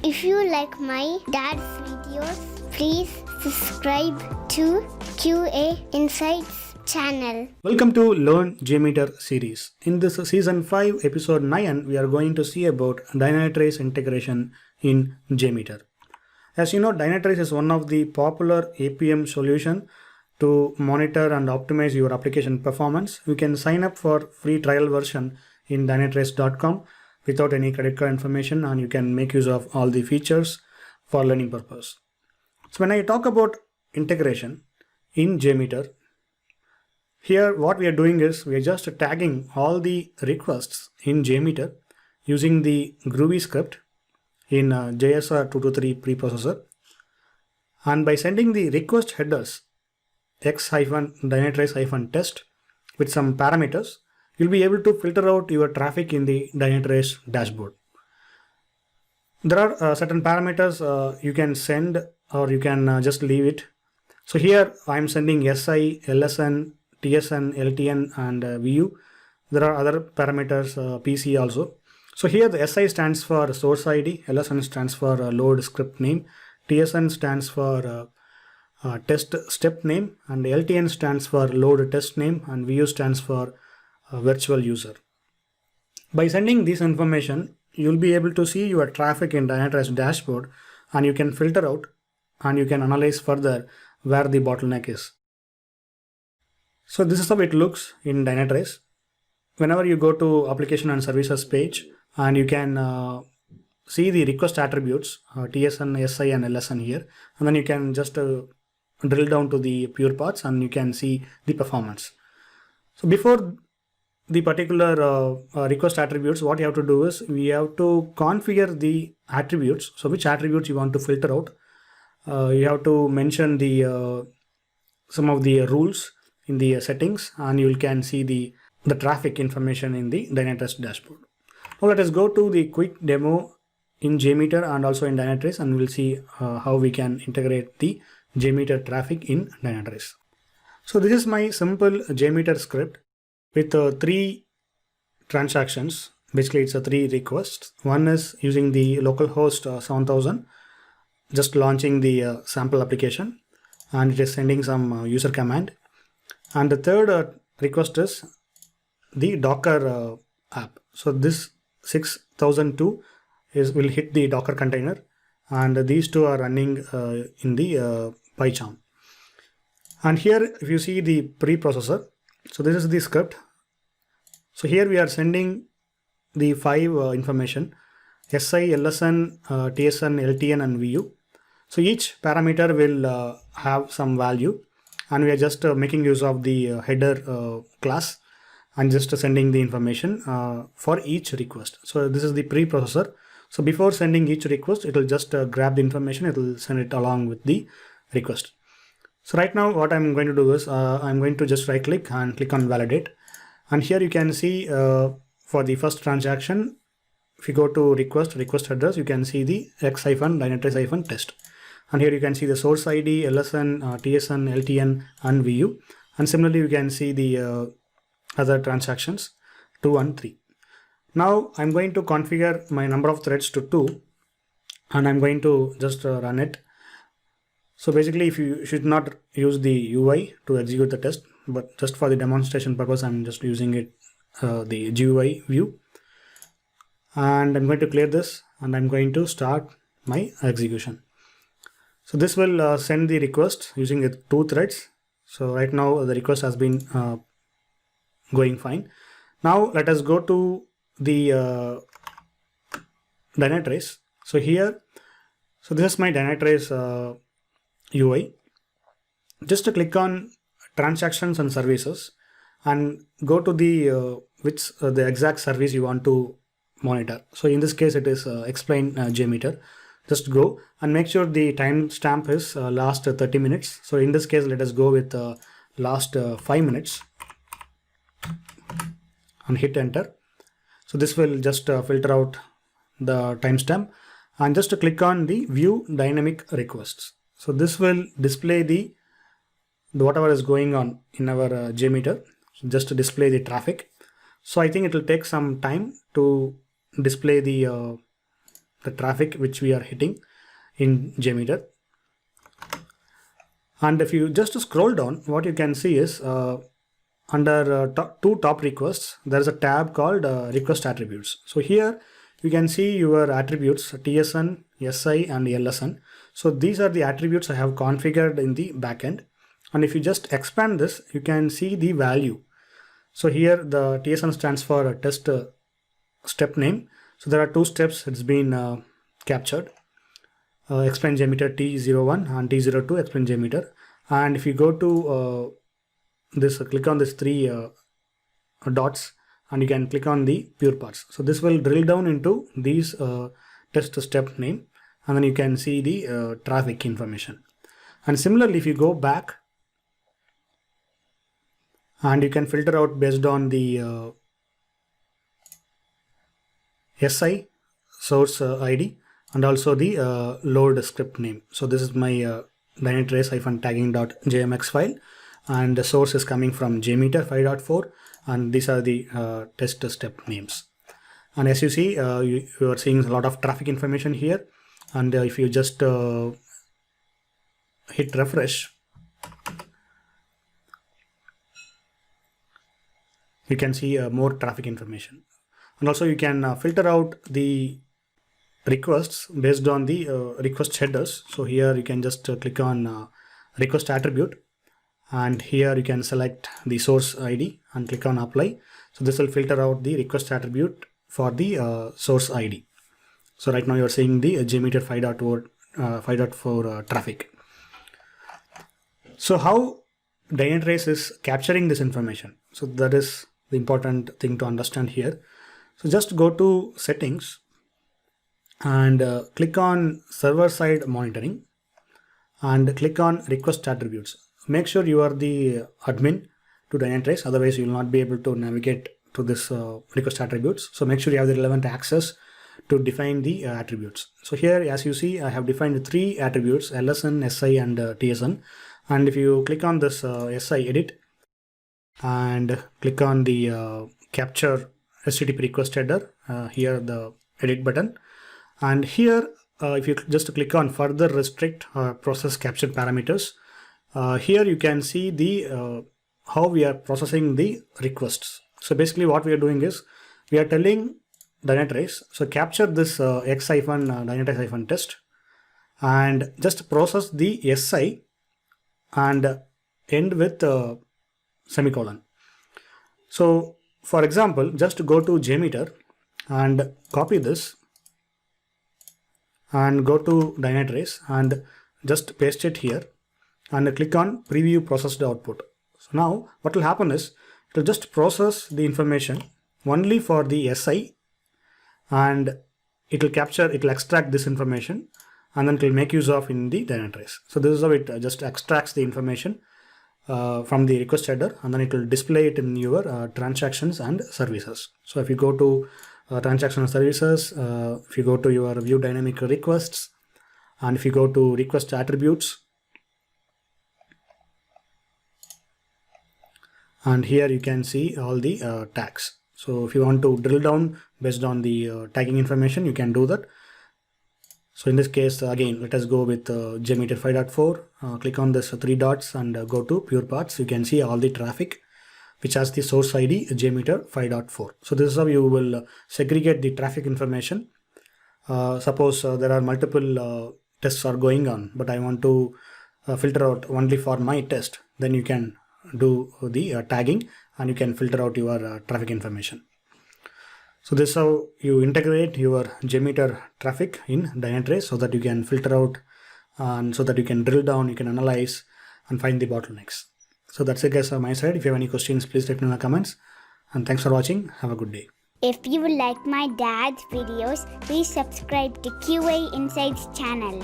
If you like my dad's videos, please subscribe to QA Insights channel. Welcome to Learn JMeter series. In this season 5 episode 9, we are going to see about Dynatrace integration in JMeter. As you know, Dynatrace is one of the popular APM solution to monitor and optimize your application performance. You can sign up for free trial version in dynatrace.com without any credit card information, and you can make use of all the features for learning purpose. So when I talk about integration in JMeter, here what we are doing is we are just tagging all the requests in JMeter using the Groovy script in JSR223 preprocessor, and by sending the request headers x-dynatrace-test with some parameters, you'll be able to filter out your traffic in the Dynatrace dashboard. There are certain parameters you can send, or you can just leave it. So here I'm sending SI, LSN, TSN, LTN and VU. There are other parameters, PC also. So here the SI stands for source ID, LSN stands for load script name, TSN stands for test step name, and LTN stands for load test name, and VU stands for virtual user. By sending this information, you'll be able to see your traffic in Dynatrace dashboard, and you can filter out and you can analyze further where the bottleneck is. So this is how it looks in Dynatrace. Whenever you go to application and services page, and you can see the request attributes, TSN, SI and LSN here, and then you can just drill down to the pure paths and you can see the performance. So before the particular request attributes, what you have to do is we have to configure the attributes. So which attributes you want to filter out. You have to mention the some of the rules in the settings, and you can see the traffic information in the Dynatrace dashboard. Now let us go to the quick demo in JMeter and also in Dynatrace, and we'll see how we can integrate the JMeter traffic in Dynatrace. So this is my simple JMeter script with 3 transactions. Basically it's 3 requests. One is using the localhost 7000, just launching the sample application, and it is sending some user command. And the third request is the Docker app. So this 6002 will hit the Docker container, and these 2 are running in the PyCharm. And here if you see the preprocessor, so this is the script. So here we are sending the 5 information: SI, LSN, TSN, LTN and VU. So each parameter will have some value, and we are just making use of the header class and just sending the information for each request. So this is the preprocessor. So before sending each request, it will just grab the information, it will send it along with the request. So right now what I'm going to do is I'm going to just right click and click on validate. And here you can see for the first transaction, if you go to request headers, you can see the x-dynatrace-test. And here you can see the source ID, LSN, TSN, LTN and VU. And similarly you can see the other transactions 2 and 3. Now I'm going to configure my number of threads to 2, and I'm going to just run it. So basically if you should not use the UI to execute the test, but just for the demonstration purpose I'm just using it the GUI view, and I'm going to clear this and I'm going to start my execution. So this will send the request using the 2 threads. So right now the request has been going fine. Now let us go to the Dynatrace. So here, so this is my Dynatrace UI. Just to click on transactions and services and go to the the exact service you want to monitor. So in this case it is explain JMeter. Just go and make sure the timestamp is last 30 minutes. So in this case let us go with last 5 minutes and hit enter. So this will just filter out the timestamp, and just to click on the view dynamic requests. So this will display the whatever is going on in our JMeter, just to display the traffic. So I think it will take some time to display the the traffic which we are hitting in JMeter. And if you just scroll down, what you can see is under two top requests, there is a tab called request attributes. So here you can see your attributes TSN, SI and LSN. So these are the attributes I have configured in the backend. And if you just expand this, you can see the value. So here the TSN stands for test step name. So there are two steps it's been captured. Explain JMeter T01 and T02 explain JMeter. And if you go to this, click on this three dots and you can click on the pure parts. So this will drill down into these test step name, and then you can see the traffic information. And similarly, if you go back and you can filter out based on the SI source ID and also the load script name. So this is my Dynatrace-tagging.jmx file, and the source is coming from JMeter 5.4, and these are the test step names. And as you see, you are seeing a lot of traffic information here. And if you just hit refresh, you can see more traffic information. And also you can filter out the requests based on the request headers. So here you can just click on request attribute, and here you can select the source ID and click on apply. So this will filter out the request attribute for the source ID. So right now you are seeing the JMeter 5.4 traffic. So how Dynatrace is capturing this information? So that is the important thing to understand here. So just go to settings and click on server side monitoring and click on request attributes. Make sure you are the admin to Dynatrace, otherwise you will not be able to navigate to this request attributes. So make sure you have the relevant access to define the attributes. So here, as you see, I have defined three attributes: LSN, SI and TSN. And if you click on this SI edit and click on the capture HTTP request header, here the edit button, and here if you just click on further restrict process captured parameters, here you can see the how we are processing the requests. So basically what we are doing is we are telling Dynatrace, so capture this Dynatrace-test and just process the SI and end with semicolon. So for example, just go to JMeter and copy this and go to Dynatrace and just paste it here and click on preview processed output. So now what will happen is it will just process the information only for the SI, and it will capture, it will extract this information and then it will make use of in the Dynatrace. So this is how it just extracts the information from the request header, and then it will display it in your transactions and services. So if you go to transactional services, if you go to your view dynamic requests, and if you go to request attributes, and here you can see all the tags. So if you want to drill down based on the tagging information, you can do that. So in this case, again, let us go with JMeter 5.4. Click on this three dots and go to pure parts. You can see all the traffic which has the source ID JMeter 5.4. So this is how you will segregate the traffic information. Suppose there are multiple tests are going on, but I want to filter out only for my test. Then you can do the tagging and you can filter out your traffic information. So this is how you integrate your JMeter traffic in Dynatrace so that you can filter out and so that you can drill down, you can analyze and find the bottlenecks. So that's it guys on my side. If you have any questions, please let me know in the comments. And thanks for watching. Have a good day. If you like my dad's videos, please subscribe to QA Insights channel.